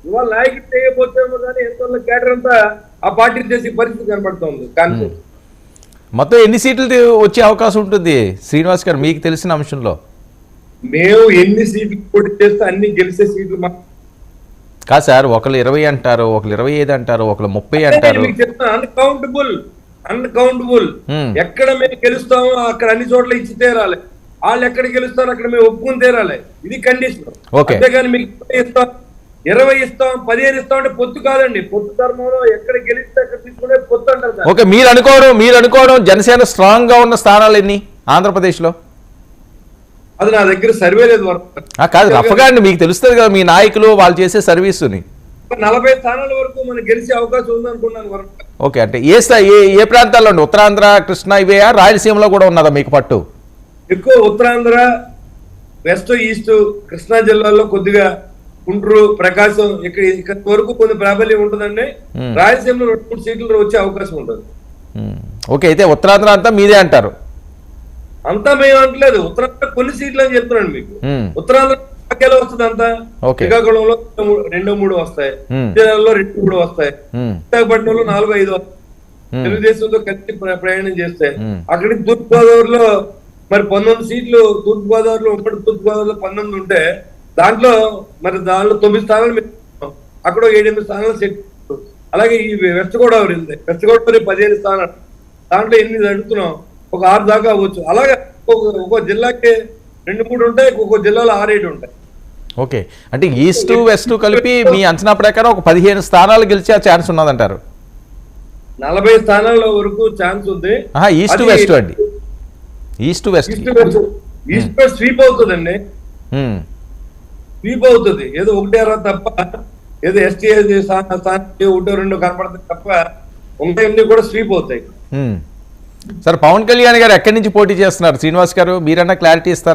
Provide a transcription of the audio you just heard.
ఇవాళ నాయకుడు చేయకపోతేమో కానీ ఎంతో కేటర్ అంతా ఆ పార్టీ చేసే పరిస్థితి కనబడుతుంది. కానీ మొత్తం ఎన్ని సీట్లు వచ్చే అవకాశం ఉంటుంది శ్రీనివాస్ గారు మీకు తెలిసిన అంశంలో? మేము ఎన్ని సీట్లు పోటీ చేస్తే అన్ని గెలిచే సీట్లు కాదు సార్, ఒకళ్ళు 20 అంటారు, ఒకళ్ళు 25 అంటారు, ఒకళ్ళు 30 అంటారు. అన్కౌంటబుల్. ఎక్కడ మేము గెలుస్తామో అక్కడ అన్ని చోట్ల ఇచ్చి తీరాలి. వాళ్ళు ఎక్కడ గెలుస్తారో అక్కడ మేము ఒప్పుకుని తీరాలి. ఇది కండిషన్. అంతేగాని మీకు 20 ఇస్తాం 15 ఇస్తాం అంటే పొత్తు కాదండి. పొత్తు ధర్మంలో ఎక్కడ గెలిస్తే అక్కడ తీసుకునే పొత్తు అంటారు. ఓకే, మీరు అనుకోవడం జనసేన స్ట్రాంగ్ గా ఉన్న స్థానాలు ఎన్ని ఆంధ్రప్రదేశ్ లో? అది నా దగ్గర సర్వే లేదు. కాదు, రఫ్గా అండి, మీకు తెలుస్తుంది కదా మీ నాయకులు వాళ్ళు చేసే సర్వీసుని. 40 స్థానాల వరకు మనం గెలిచే అవకాశం ఉందనుకున్నాను. ఓకే, అంటే ఏ ప్రాంతాల్లో అండి? ఉత్తరాంధ్ర, కృష్ణా, ఇవే, రాయలసీమలో కూడా ఉన్నదా మీకు పట్టు? ఎక్కువ ఉత్తరాంధ్ర, వెస్ట్, ఈస్ట్, కృష్ణా జిల్లాల్లో కొద్దిగా గుంటూరు, ప్రకాశం ఇక్కడ వరకు కొంచెం ప్రాబల్యం ఉంటుందండి. రాయలసీమలో 2-3 సీట్లు వచ్చే అవకాశం ఉంటుంది. ఓకే, అయితే ఉత్తరాంధ్ర అంతా మీదే అంటారు? అంతా మేము అంటలేదు, ఉత్తరాంధ్ర కొన్ని సీట్లు అని చెప్తున్నాను మీకు. ఉత్తరాంధ్ర వస్తుంది అంతా. శ్రీకాకుళంలో 2-3 వస్తాయి, జిల్లాలో 2-3 వస్తాయి, విశాఖపట్నంలో 4-5 వస్తాయి. తెలుగుదేశంతో కలిసి ప్రయాణం చేస్తే అక్కడికి తూర్పుగోదావరిలో మరి 19 సీట్లు, తూర్పుగోదావరిలో ఉమ్మడి తూర్పుగోదావరిలో 19 ఉంటే దాంట్లో 9 స్థానాలు అక్కడ 7-8 స్థానాలు సెట్. అలాగే ఈ వెస్ట్ గోదావరి ఉంది, వెస్ట్ గోదావరి 15 స్థానాలు, దాంట్లో 8 అడుగుతున్నాం, ఒక 6 దాకా అవ్వచ్చు. అలాగే ఒక్కో జిల్లాకి 2-3 ఉంటాయి, ఒక్కో జిల్లాలో 6-7 ఉంటాయి. ఓకే, అంటే ఈస్ట్ వెస్ట్ కలిపి మీ అంచనా ప్రకారం ఒక 15 స్థానాలు గెలిచే ఛాన్స్ ఉన్నదంటారు? 40 స్థానాల వరకు ఛాన్స్ ఉంది. ఈస్ట్ వెస్ట్ అండి, ఈస్ట్ వెస్ట్ స్వీప్ అవుతుందండి. స్వీప్ అవుతుంది. ఏదో 1-2 తప్ప, ఏదో ఎస్టీ 1-2 కనపడతాయి తప్ప ఉంటాయి కూడా స్వీప్ అవుతాయి. సార్, పవన్ కళ్యాణ్ గారు ఎక్కడి నుంచి పోటీ చేస్తున్నారు శ్రీనివాస్ గారు? మీరన్నా క్లారిటీ ఇస్తారా?